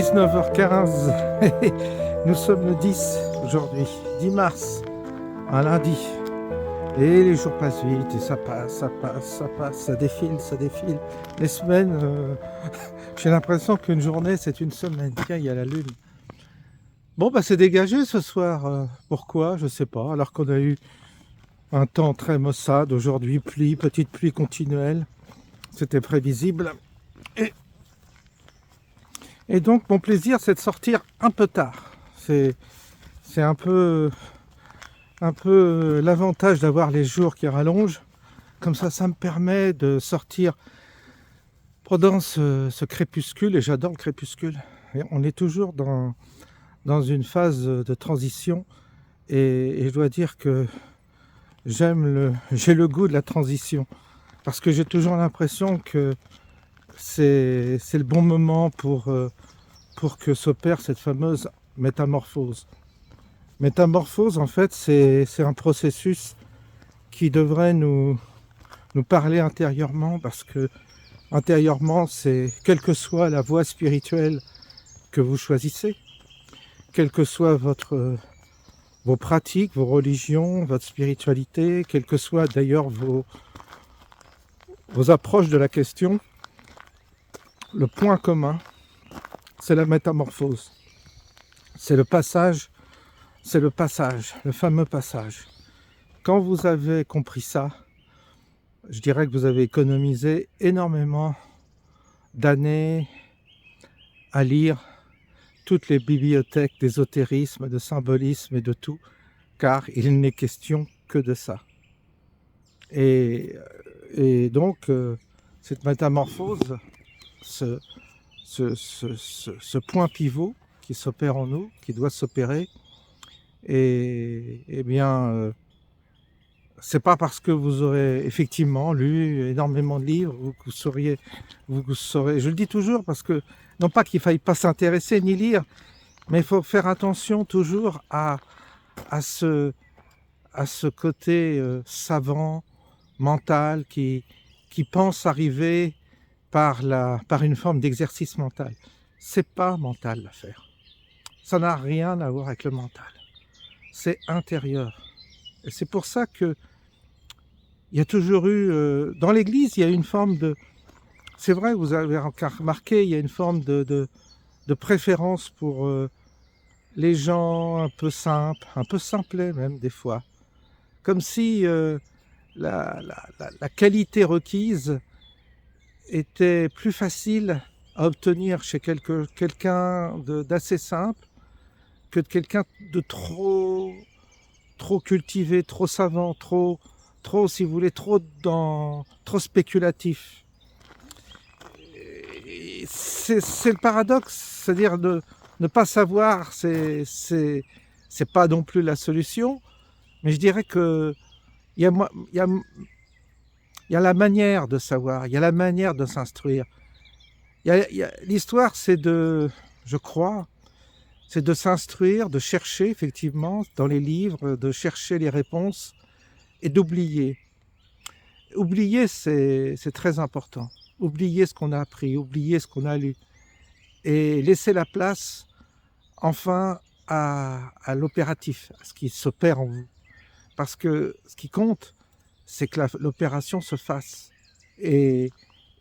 19h15. Nous sommes le 10 aujourd'hui, 10 mars, un lundi. Et les jours passent vite et ça passe, ça défile, ça défile. Les semaines, j'ai l'impression qu'une journée c'est une semaine. Tiens, il y a la lune. Bon, bah c'est dégagé ce soir. Pourquoi? Je sais pas. Alors qu'on a eu un temps très maussade aujourd'hui, petite pluie continuelle. C'était prévisible. Et donc mon plaisir c'est de sortir un peu tard. C'est un peu l'avantage d'avoir les jours qui rallongent. Comme ça me permet de sortir pendant ce crépuscule, et j'adore le crépuscule. Et on est toujours dans une phase de transition, et je dois dire que j'ai le goût de la transition, parce que j'ai toujours l'impression que c'est le bon moment pour que s'opère cette fameuse métamorphose. Métamorphose, en fait, c'est un processus qui devrait nous parler intérieurement, parce que intérieurement, c'est quelle que soit la voie spirituelle que vous choisissez, quelles que soient vos pratiques, vos religions, votre spiritualité, quelles que soient d'ailleurs vos approches de la question, le point commun, c'est la métamorphose. C'est le passage, le fameux passage. Quand vous avez compris ça, je dirais que vous avez économisé énormément d'années à lire toutes les bibliothèques d'ésotérisme, de symbolisme et de tout, car il n'est question que de ça. Et donc, cette métamorphose, ce point pivot qui s'opère en nous, qui doit s'opérer, et bien, c'est pas parce que vous aurez effectivement lu énormément de livres que vous saurez, je le dis toujours, parce que non pas qu'il faille pas s'intéresser ni lire, mais il faut faire attention toujours à ce côté savant, mental, qui pense arriver par une forme d'exercice mental. C'est pas mental l'affaire. Ça n'a rien à voir avec le mental. C'est intérieur. Et c'est pour ça que il y a toujours eu, dans l'Église, il y a une forme de... C'est vrai, vous avez remarqué, il y a une forme de préférence pour les gens un peu simples, un peu simplets même des fois. Comme si la qualité requise était plus facile à obtenir chez quelqu'un d'assez simple que de quelqu'un de trop cultivé, trop savant, trop, si vous voulez, trop spéculatif. C'est le paradoxe, c'est-à-dire de ne pas savoir, c'est pas non plus la solution, mais je dirais que il y a la manière de savoir, il y a la manière de s'instruire. L'histoire, c'est je crois, c'est de s'instruire, de chercher effectivement dans les livres, de chercher les réponses et d'oublier. Oublier, c'est très important. Oublier ce qu'on a appris, oublier ce qu'on a lu, et laisser la place enfin à l'opératif, à ce qui s'opère en vous. Parce que ce qui compte, c'est que l'opération se fasse. Et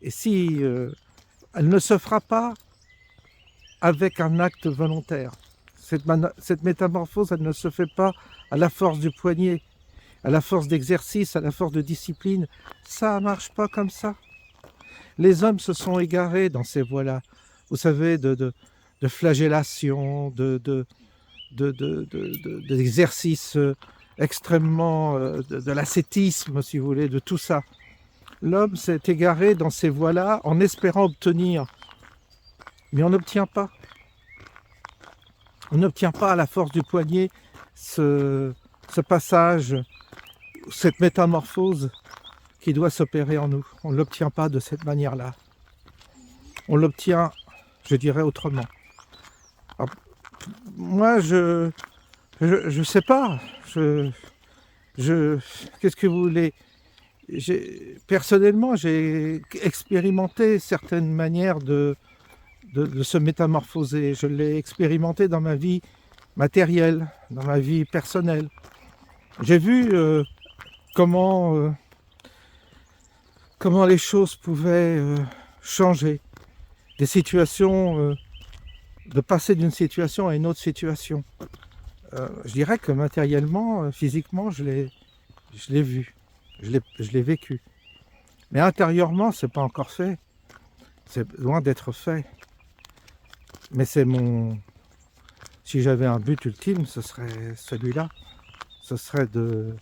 si elle ne se fera pas avec un acte volontaire, cette métamorphose, elle ne se fait pas à la force du poignet, à la force d'exercice, à la force de discipline. Ça ne marche pas comme ça. Les hommes se sont égarés dans ces voies-là, vous savez, de flagellation, d'exercice extrêmement, de l'ascétisme, si vous voulez, de tout ça. L'homme s'est égaré dans ces voies-là en espérant obtenir, mais on n'obtient pas. On n'obtient pas à la force du poignet ce passage, cette métamorphose qui doit s'opérer en nous. On ne l'obtient pas de cette manière-là. On l'obtient, je dirais, autrement. Alors, moi, je sais pas. Qu'est-ce que vous voulez? Personnellement, j'ai expérimenté certaines manières de de se métamorphoser. Je l'ai expérimenté dans ma vie matérielle, dans ma vie personnelle. J'ai vu comment les choses pouvaient changer, des situations, de passer d'une situation à une autre situation. Je dirais que matériellement, physiquement, je l'ai vu, je l'ai vécu. Mais intérieurement, c'est pas encore fait. C'est loin d'être fait. Mais c'est mon... Si j'avais un but ultime, ce serait celui-là. Ce serait de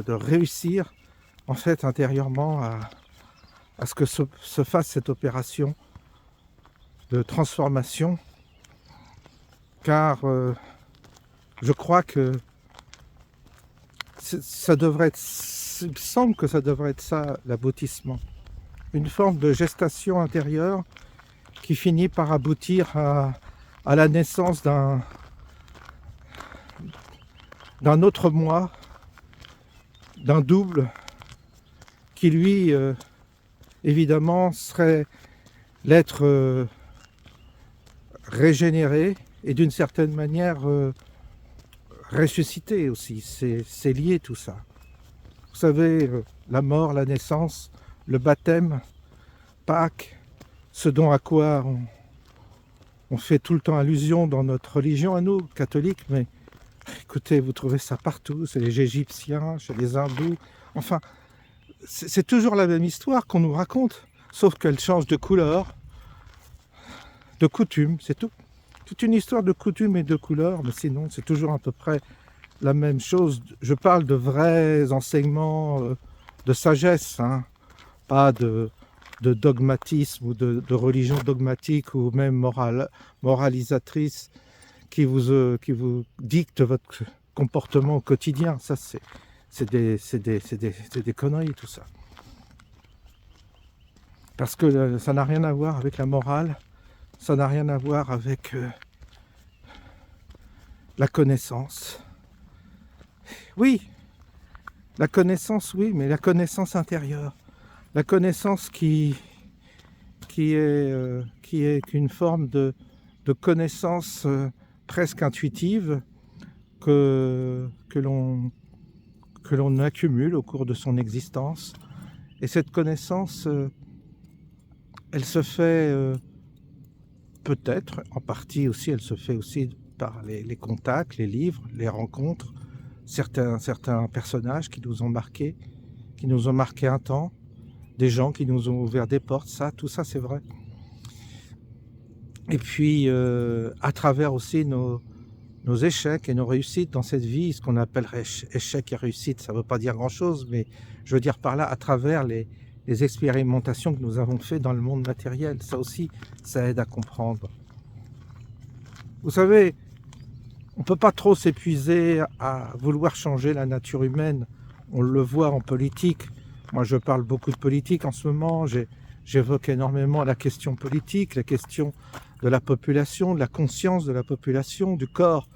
réussir, en fait, intérieurement, à ce que se fasse cette opération de transformation. Car je crois que ça devrait être... Il me semble que ça devrait être ça, l'aboutissement. Une forme de gestation intérieure qui finit par aboutir à la naissance d'un autre moi, d'un double, qui lui, évidemment, serait l'être régénéré et d'une certaine manière ressuscité aussi. C'est lié tout ça. Vous savez, la mort, la naissance, le baptême, Pâques, ce dont à quoi on fait tout le temps allusion dans notre religion à nous, catholiques, mais écoutez, vous trouvez ça partout, c'est les Égyptiens, chez les hindous, enfin, c'est toujours la même histoire qu'on nous raconte, sauf qu'elle change de couleur, de coutume, c'est tout. Toute une histoire de coutume et de couleur, mais sinon c'est toujours à peu près la même chose. Je parle de vrais enseignements de sagesse, hein, pas de dogmatisme ou de religion dogmatique ou même moralisatrice qui vous dicte votre comportement au quotidien. Ça, c'est des conneries, tout ça. Parce que ça n'a rien à voir avec la morale, ça n'a rien à voir avec la connaissance. Oui, la connaissance, oui, mais la connaissance intérieure. La connaissance qui est qu'une forme de connaissance presque intuitive que l'on accumule au cours de son existence. Et cette connaissance, elle se fait peut-être, en partie aussi, elle se fait aussi par les contacts, les livres, les rencontres, certains personnages qui nous ont marqué un temps, des gens qui nous ont ouvert des portes, tout ça c'est vrai. Et puis à travers aussi nos échecs et nos réussites dans cette vie, ce qu'on appellerait échec et réussite, ça ne veut pas dire grand-chose, mais je veux dire par là, à travers les expérimentations que nous avons faites dans le monde matériel, ça aussi, ça aide à comprendre. Vous savez, on ne peut pas trop s'épuiser à vouloir changer la nature humaine. On le voit en politique. Moi, je parle beaucoup de politique en ce moment. J'évoque énormément la question politique, la question de la population, de la conscience de la population, du corps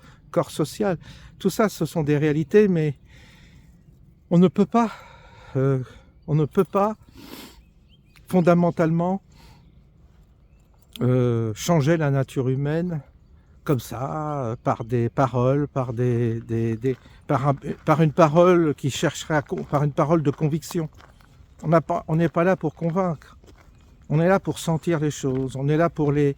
social. Tout ça, ce sont des réalités, mais on ne peut pas fondamentalement changer la nature humaine comme ça, par des paroles, par une parole qui chercherait par une parole de conviction. On n'est pas là pour convaincre. On est là pour sentir les choses. On est là pour les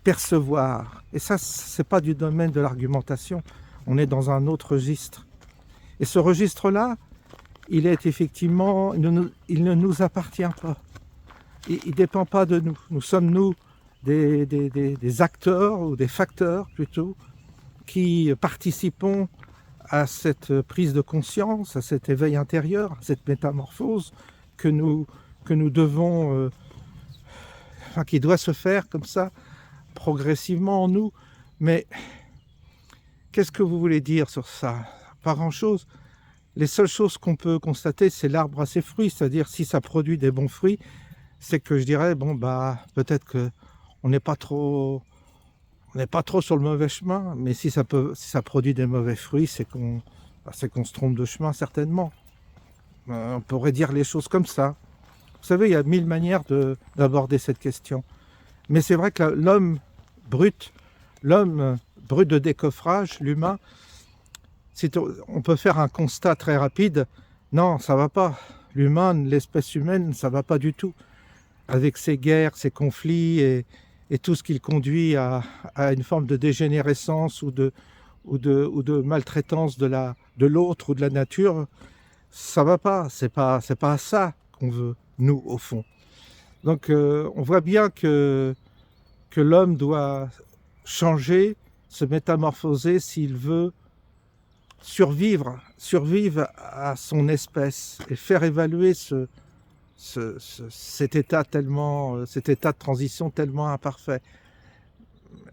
percevoir. Et ça, c'est pas du domaine de l'argumentation. On est dans un autre registre. Et ce registre-là, il est effectivement, il ne nous appartient pas. Il ne dépend pas de nous. Nous sommes, nous, des acteurs ou des facteurs plutôt qui participons à cette prise de conscience, à cet éveil intérieur, à cette métamorphose que nous devons, qui doit se faire comme ça progressivement en nous. Mais qu'est-ce que vous voulez dire sur ça? Pas grand-chose. Les seules choses qu'on peut constater, c'est l'arbre à ses fruits, c'est-à-dire si ça produit des bons fruits, c'est que je dirais peut-être que on n'est pas trop sur le mauvais chemin, mais si ça produit des mauvais fruits, c'est qu'on se trompe de chemin certainement. On pourrait dire les choses comme ça. Vous savez, il y a mille manières d'aborder cette question. Mais c'est vrai que l'homme brut de décoffrage, l'humain, on peut faire un constat très rapide. Non, ça va pas. L'humain, l'espèce humaine, ça va pas du tout. Avec ses guerres, ses conflits et tout ce qui le conduit à une forme de dégénérescence ou de maltraitance de l'autre ou de la nature, ça va pas. C'est pas ça qu'on veut, nous, au fond. Donc, on voit bien que l'homme doit changer, se métamorphoser s'il veut survivre à son espèce et faire évaluer cet état de transition tellement imparfait.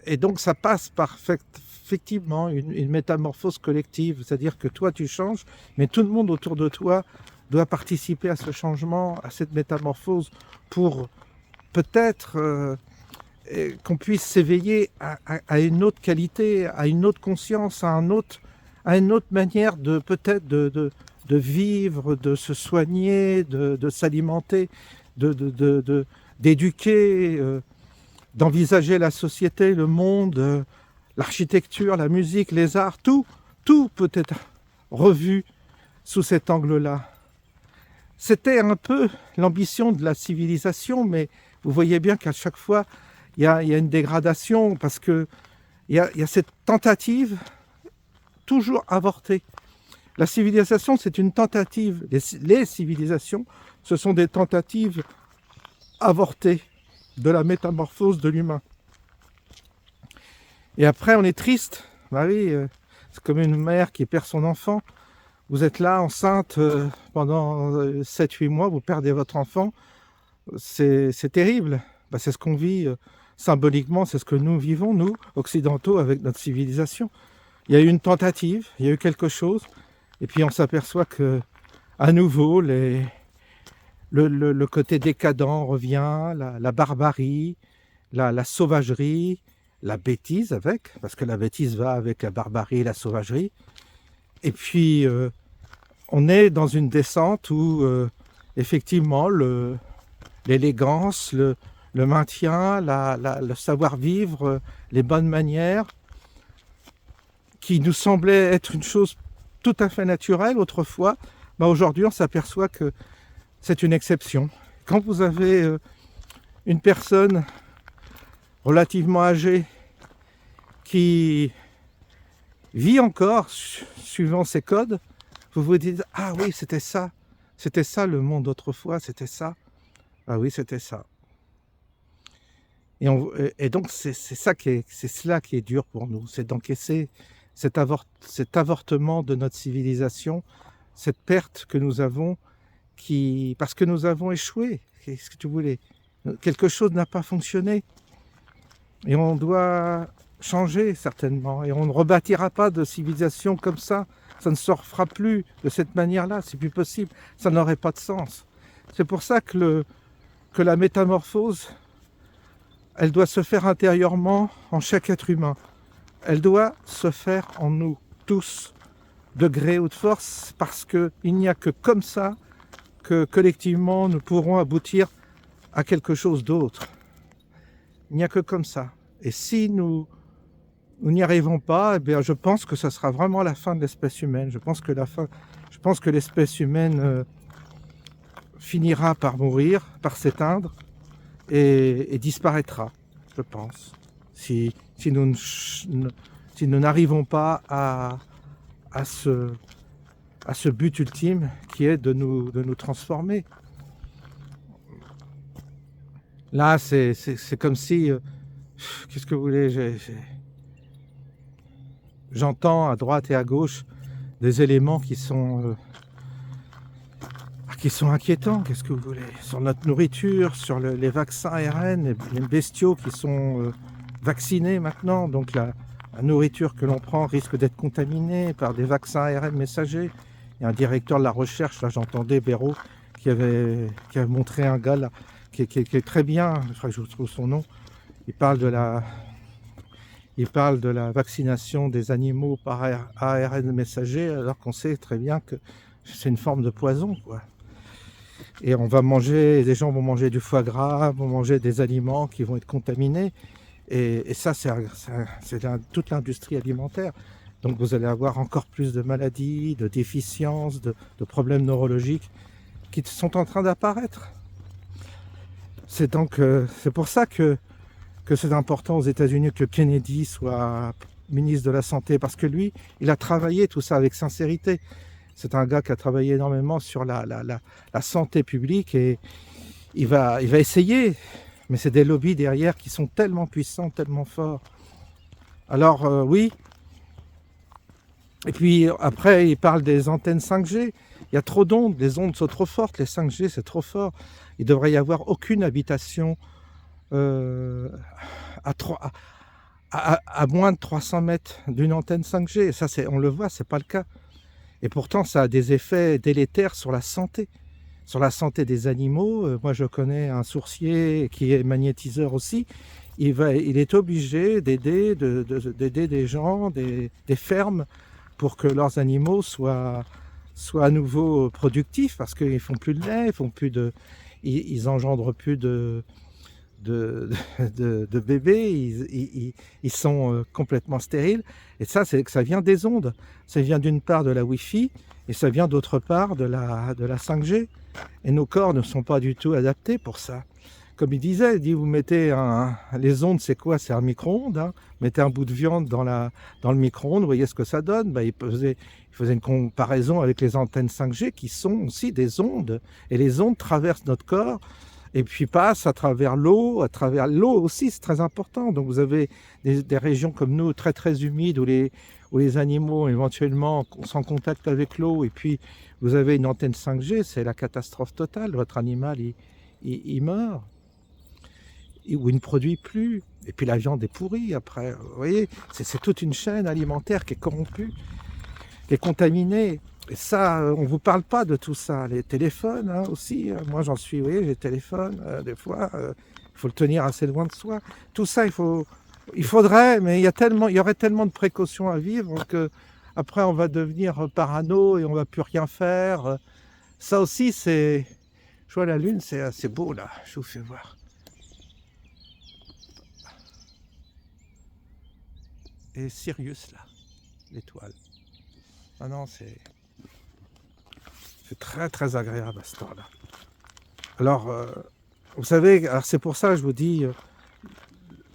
Et donc ça passe par effectivement une métamorphose collective, c'est-à-dire que toi tu changes, mais tout le monde autour de toi doit participer à ce changement, à cette métamorphose, pour peut-être qu'on puisse s'éveiller à une autre qualité, à une autre conscience, à une autre manière de peut-être de vivre, de se soigner, de s'alimenter, d'éduquer, d'envisager la société, le monde, l'architecture, la musique, les arts, tout peut être revu sous cet angle-là. C'était un peu l'ambition de la civilisation, mais vous voyez bien qu'à chaque fois, il y a une dégradation, parce qu'il y a cette tentative toujours avortée. La civilisation, c'est une tentative. Les civilisations, ce sont des tentatives avortées de la métamorphose de l'humain. Et après, on est triste. Bah oui, c'est comme une mère qui perd son enfant. Vous êtes là, enceinte, pendant 7-8 mois, vous perdez votre enfant. C'est terrible. Bah, c'est ce qu'on vit symboliquement, c'est ce que nous vivons, nous, occidentaux, avec notre civilisation. Il y a eu une tentative, il y a eu quelque chose, et puis on s'aperçoit que, à nouveau, le côté décadent revient, la barbarie, la sauvagerie, la bêtise avec, parce que la bêtise va avec la barbarie et la sauvagerie. Et puis, on est dans une descente où, effectivement, l'élégance, le maintien, le savoir-vivre, les bonnes manières, qui nous semblaient être une chose tout à fait naturelle autrefois, bah aujourd'hui on s'aperçoit que c'est une exception. Quand vous avez une personne relativement âgée qui vit encore suivant ses codes, vous vous dites « Ah oui, c'était ça le monde d'autrefois, c'était ça. Ah oui, c'était ça. » Et donc c'est cela qui est dur pour nous, c'est d'encaisser cet avortement de notre civilisation, cette perte que nous avons, parce que nous avons échoué. Qu'est-ce que tu voulais ? Quelque chose n'a pas fonctionné. Et on doit changer certainement. Et on ne rebâtira pas de civilisation comme ça. Ça ne se refera plus de cette manière-là. C'est plus possible. Ça n'aurait pas de sens. C'est pour ça que la métamorphose, elle doit se faire intérieurement en chaque être humain. Elle doit se faire en nous tous, de gré ou de force, parce qu'il n'y a que comme ça que collectivement nous pourrons aboutir à quelque chose d'autre. Il n'y a que comme ça. Et si nous n'y arrivons pas, eh bien, je pense que ça sera vraiment la fin de l'espèce humaine. Je pense que l'espèce humaine finira par mourir, par s'éteindre et disparaîtra, je pense. Si nous n'arrivons pas à ce but ultime qui est de nous transformer. Là, c'est comme si... qu'est-ce que vous voulez, j'entends à droite et à gauche des éléments qui sont inquiétants, qu'est-ce que vous voulez, sur notre nourriture, sur les vaccins ARN, les bestiaux qui sont vaccinés maintenant, donc la nourriture que l'on prend risque d'être contaminée par des vaccins ARN messagers. Il y a un directeur de la recherche, là j'entendais Béraud, qui avait montré un gars là, qui est très bien, je crois que je vous trouve son nom, il parle de la vaccination des animaux par ARN messager, alors qu'on sait très bien que c'est une forme de poison, quoi. Et les gens vont manger du foie gras, vont manger des aliments qui vont être contaminés. Et ça, c'est toute l'industrie alimentaire. Donc vous allez avoir encore plus de maladies, de déficiences, de problèmes neurologiques qui sont en train d'apparaître. C'est pour ça que c'est important aux États-Unis que Kennedy soit ministre de la Santé, parce que lui, il a travaillé tout ça avec sincérité. C'est un gars qui a travaillé énormément sur la santé publique et il va essayer, mais c'est des lobbies derrière qui sont tellement puissants, tellement forts. Alors oui, et puis après il parle des antennes 5G. Il y a trop d'ondes, les ondes sont trop fortes, les 5G c'est trop fort. Il ne devrait y avoir aucune habitation à moins de 300 mètres d'une antenne 5G. Et ça, on le voit, c'est pas le cas. Et pourtant, ça a des effets délétères sur la santé des animaux. Moi, je connais un sourcier qui est magnétiseur aussi. Il est obligé d'aider des gens, des fermes, pour que leurs animaux soient à nouveau productifs, parce qu'ils font plus de lait, ils engendrent plus de bébés, ils sont complètement stériles. Et ça vient des ondes. Ça vient d'une part de la Wi-Fi et ça vient d'autre part de la 5G. Et nos corps ne sont pas du tout adaptés pour ça. Comme il disait, vous mettez les ondes, c'est quoi? C'est un micro-ondes. Hein. Mettez un bout de viande dans le micro-ondes, vous voyez ce que ça donne. Il faisait une comparaison avec les antennes 5G qui sont aussi des ondes. Et les ondes traversent notre corps et puis passent à travers l'eau. À travers l'eau aussi, c'est très important. Donc vous avez des régions comme nous, très très humides, où les animaux éventuellement sont en contact avec l'eau. Et puis vous avez une antenne 5G, c'est la catastrophe totale. Votre animal, il meurt. Ou il ne produit plus. Et puis la viande est pourrie après. Vous voyez, c'est toute une chaîne alimentaire qui est corrompue, qui est contaminée. Et ça, on ne vous parle pas de tout ça. Les téléphones aussi, moi j'en suis, oui, j'ai téléphone, des fois, il faut le tenir assez loin de soi. Tout ça, il faudrait, mais il y aurait tellement de précautions à vivre que après on va devenir parano et on ne va plus rien faire. Ça aussi, je vois la lune, c'est assez beau là, je vous fais voir. Et Sirius là, l'étoile. Ah non, c'est très très agréable à ce temps-là. Alors, vous savez, c'est pour ça que je vous dis,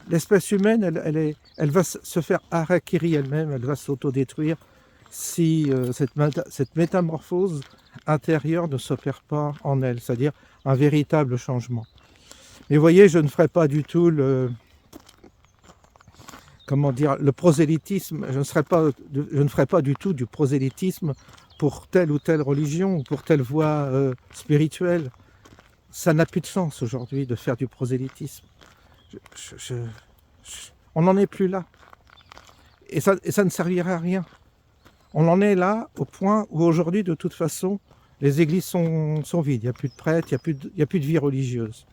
l'espèce humaine, elle va se faire harakiri elle-même, elle va s'autodétruire si cette métamorphose intérieure ne s'opère pas en elle, c'est-à-dire un véritable changement. Mais vous voyez, je ne ferai pas du tout le prosélytisme, je ne ferai pas du tout du prosélytisme pour telle ou telle religion ou pour telle voie spirituelle. Ça n'a plus de sens aujourd'hui de faire du prosélytisme. On n'en est plus là. Et ça ne servirait à rien. On en est là au point où aujourd'hui, de toute façon, les églises sont vides. Il n'y a plus de prêtres, il n'y a plus de vie religieuse,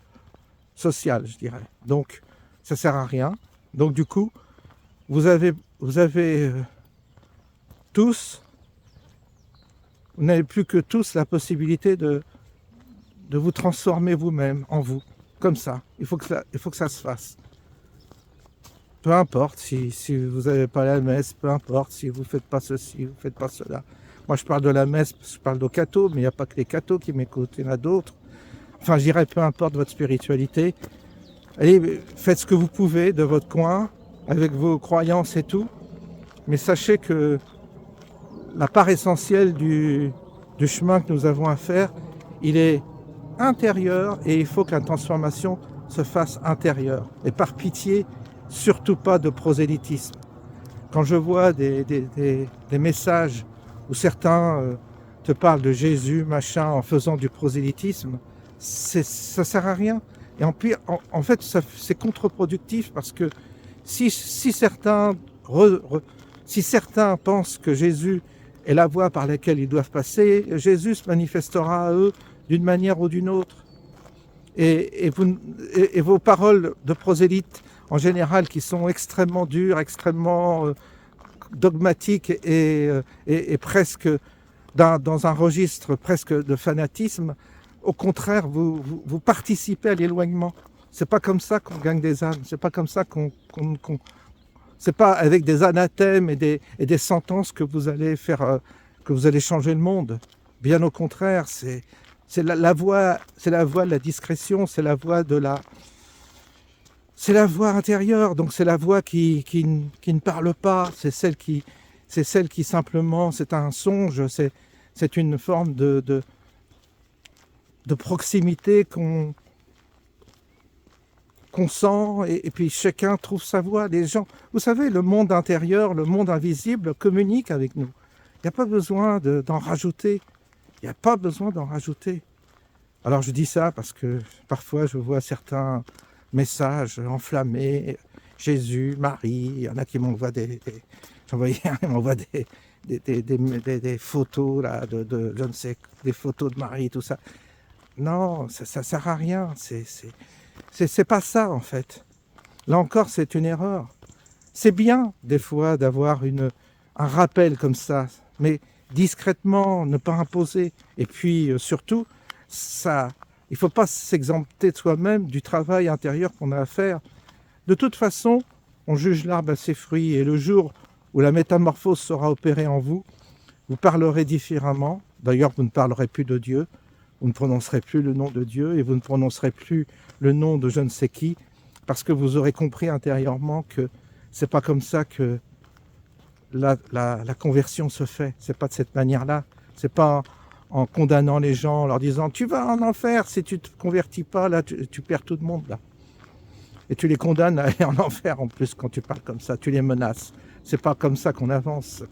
sociale, je dirais. Donc, ça ne sert à rien. Donc, du coup, vous avez tous, vous n'avez plus que tous la possibilité de vous transformer vous-même en vous, comme ça. Il faut que ça se fasse. Peu importe si vous n'avez pas la messe, peu importe si vous ne faites pas ceci, vous ne faites pas cela. Moi, je parle de la messe, je parle de cathos, mais il n'y a pas que les cathos qui m'écoutent, il y en a d'autres. Enfin, je dirais, peu importe votre spiritualité. Allez, faites ce que vous pouvez de votre coin, avec vos croyances et tout. Mais sachez que la part essentielle du chemin que nous avons à faire, il est intérieur et il faut que la transformation se fasse intérieure. Et par pitié, surtout pas de prosélytisme. Quand je vois des messages où certains te parlent de Jésus, machin, en faisant du prosélytisme, ça sert à rien. Et en fait, c'est contre-productif parce que si certains pensent que Jésus est la voie par laquelle ils doivent passer, Jésus se manifestera à eux d'une manière ou d'une autre. Et vos paroles de prosélytes, en général, qui sont extrêmement dures, extrêmement dogmatiques et presque dans un registre presque de fanatisme, Au contraire, vous participez à l'éloignement. C'est pas comme ça qu'on gagne des âmes. C'est pas comme ça c'est pas avec des anathèmes et des sentences que vous allez faire, que vous allez changer le monde. Bien au contraire, c'est la voie, c'est la voie de la discrétion, c'est la voie de la, c'est la voie intérieure. Donc c'est la voie qui ne parle pas. C'est celle qui simplement, c'est un songe. C'est une forme de proximité qu'on sent, et puis chacun trouve sa voie. Les gens, vous savez, le monde intérieur, le monde invisible communique avec nous. Il n'y a pas besoin d'en rajouter. Il n'y a pas besoin d'en rajouter. Alors je dis ça parce que parfois je vois certains messages enflammés, Jésus, Marie, il y en a qui m'envoient j'en voyais un, il m'envoie des photos là, je ne sais, des photos de Marie, tout ça. Non, ça sert à rien. C'est pas ça en fait. Là encore, c'est une erreur. C'est bien des fois d'avoir un rappel comme ça, mais discrètement, ne pas imposer. Et puis surtout, il ne faut pas s'exempter de soi-même du travail intérieur qu'on a à faire. De toute façon, on juge l'arbre à ses fruits, et le jour où la métamorphose sera opérée en vous, vous parlerez différemment. D'ailleurs, vous ne parlerez plus de Dieu, vous ne prononcerez plus le nom de Dieu, et vous ne prononcerez plus le nom de je ne sais qui, parce que vous aurez compris intérieurement que c'est pas comme ça que la conversion se fait. C'est pas de cette manière-là. C'est pas en condamnant les gens, en leur disant tu vas en enfer si tu te convertis pas, là tu perds tout le monde là. Et tu les condamnes à aller en enfer en plus quand tu parles comme ça, tu les menaces. C'est pas comme ça qu'on avance.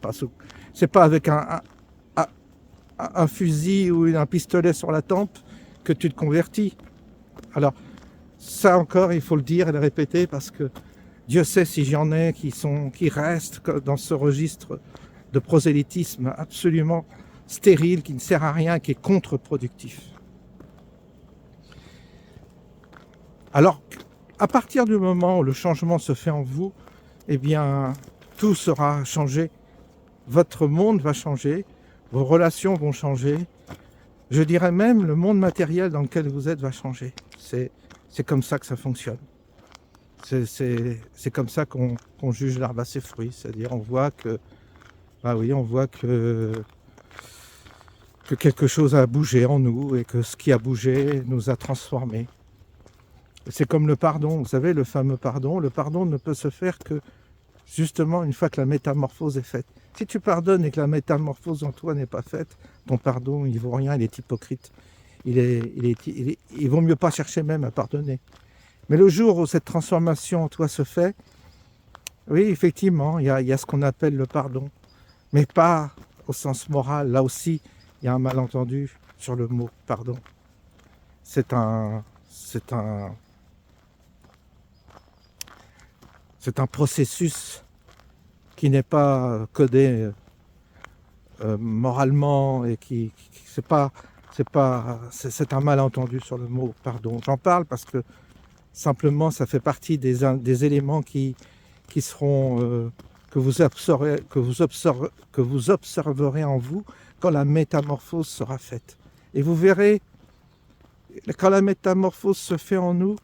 C'est pas avec un fusil ou un pistolet sur la tempe que tu te convertis. Alors ça encore, il faut le dire et le répéter, parce que Dieu sait si j'en ai qui restent dans ce registre de prosélytisme absolument stérile, qui ne sert à rien, qui est contre-productif. Alors, à partir du moment où le changement se fait en vous, eh bien, tout sera changé. Votre monde va changer, vos relations vont changer. Je dirais même le monde matériel dans lequel vous êtes va changer. C'est comme ça que ça fonctionne. C'est comme ça qu'on juge l'arbre à ses fruits. C'est-à-dire on voit que, que quelque chose a bougé en nous, et que ce qui a bougé nous a transformés. C'est comme le pardon, vous savez, le fameux pardon. Le pardon ne peut se faire que justement une fois que la métamorphose est faite. Si tu pardonnes et que la métamorphose en toi n'est pas faite, ton pardon, il vaut rien, il est hypocrite. Il vaut mieux pas chercher même à pardonner. Mais le jour où cette transformation en toi se fait, oui, effectivement, il y a ce qu'on appelle le pardon. Mais pas au sens moral. Là aussi, il y a un malentendu sur le mot pardon. C'est un processus qui n'est pas codé moralement, et c'est un malentendu sur le mot pardon. J'en parle parce que simplement ça fait partie des éléments qui seront que vous observerez en vous quand la métamorphose sera faite. Et vous verrez, quand la métamorphose se fait en nous,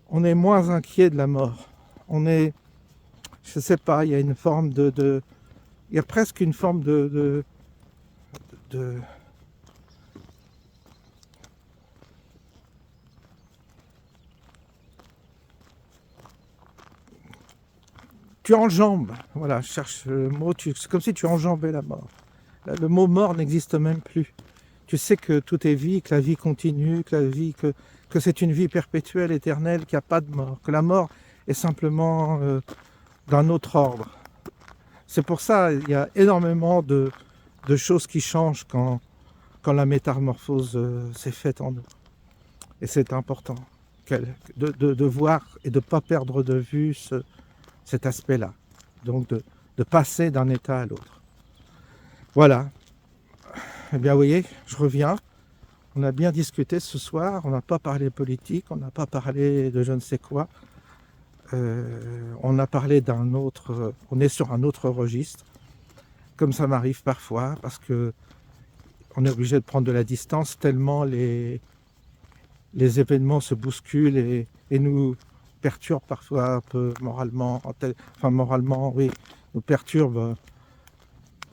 on est moins inquiet de la mort. On est, je sais pas, il y a une forme il y a presque une forme de tu enjambes, voilà, je cherche le mot, c'est comme si tu enjambais la mort. Le mot mort n'existe même plus. Tu sais que tout est vie, que la vie continue, que c'est une vie perpétuelle, éternelle, qu'il n'y a pas de mort, que la mort est simplement d'un autre ordre. C'est pour ça qu'il y a énormément de choses qui changent quand la métamorphose s'est faite en nous. Et c'est important de voir et de ne pas perdre de vue cet aspect-là. Donc de passer d'un état à l'autre. Voilà. Eh bien, vous voyez, je reviens. On a bien discuté ce soir. On n'a pas parlé politique, on n'a pas parlé de je ne sais quoi. On a parlé d'un autre. On est sur un autre registre, comme ça m'arrive parfois, parce que on est obligé de prendre de la distance tellement les événements se bousculent et nous perturbent parfois un peu moralement, enfin moralement, oui, nous perturbent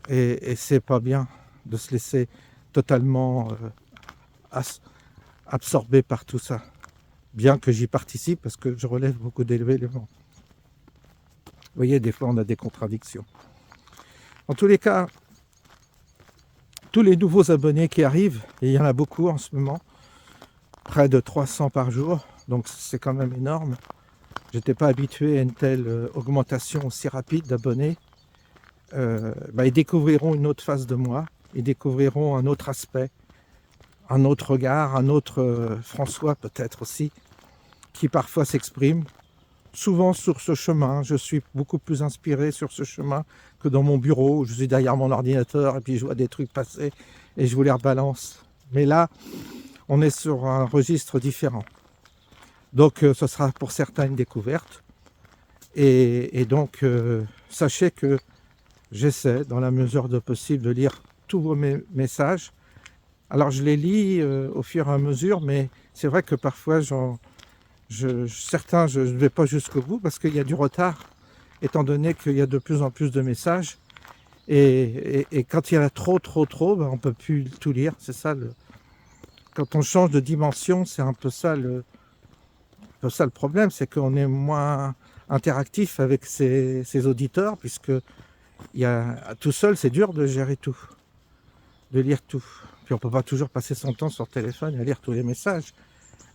et c'est pas bien de se laisser totalement absorbé par tout ça. Bien que j'y participe parce que je relève beaucoup d'éléments. Vous voyez, des fois on a des contradictions. En tous les cas, tous les nouveaux abonnés qui arrivent, et il y en a beaucoup en ce moment, près de 300 par jour, donc c'est quand même énorme. J'étais pas habitué à une telle augmentation aussi rapide d'abonnés. Ils découvriront une autre face de moi, ils découvriront un autre aspect, un autre regard, un autre François peut-être aussi, qui parfois s'exprime. Souvent sur ce chemin, je suis beaucoup plus inspiré sur ce chemin que dans mon bureau, où je suis derrière mon ordinateur et puis je vois des trucs passer et je vous les rebalance. Mais là, on est sur un registre différent. Donc ce sera pour certains une découverte. Et donc sachez que j'essaie, dans la mesure de possible, de lire tous vos messages. Alors je les lis au fur et à mesure, mais c'est vrai que parfois certains, je ne vais pas jusqu'au bout parce qu'il y a du retard, étant donné qu'il y a de plus en plus de messages. Et quand il y en a trop, on ne peut plus tout lire. C'est ça, quand on change de dimension, c'est un peu ça le problème, c'est qu'on est moins interactif avec ses auditeurs, puisque tout seul, c'est dur de gérer tout, de lire tout. Puis on ne peut pas toujours passer son temps sur le téléphone et à lire tous les messages.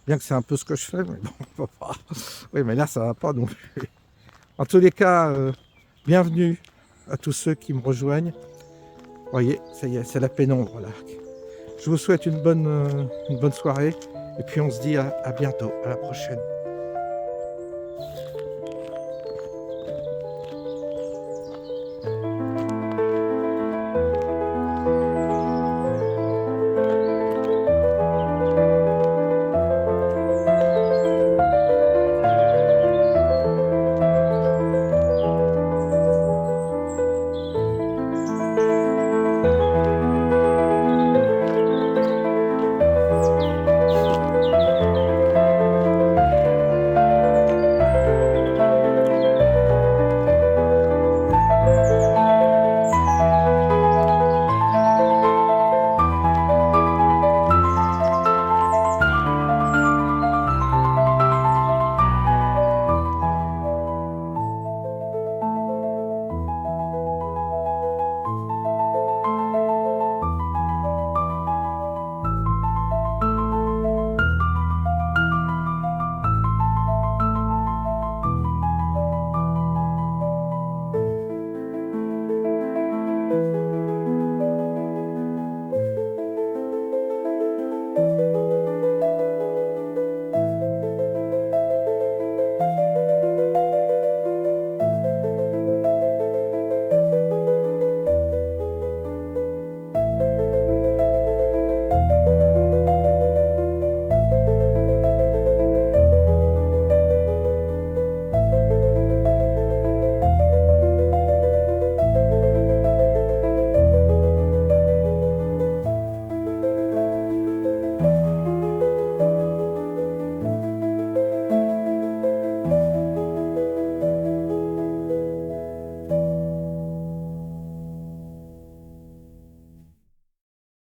Bien que c'est un peu ce que je fais, mais bon, on peut pas. Oui, mais là, ça va pas non plus. En tous les cas, bienvenue à tous ceux qui me rejoignent. Vous voyez, ça y est, c'est la pénombre là. Je vous souhaite une bonne soirée et puis on se dit à bientôt, à la prochaine.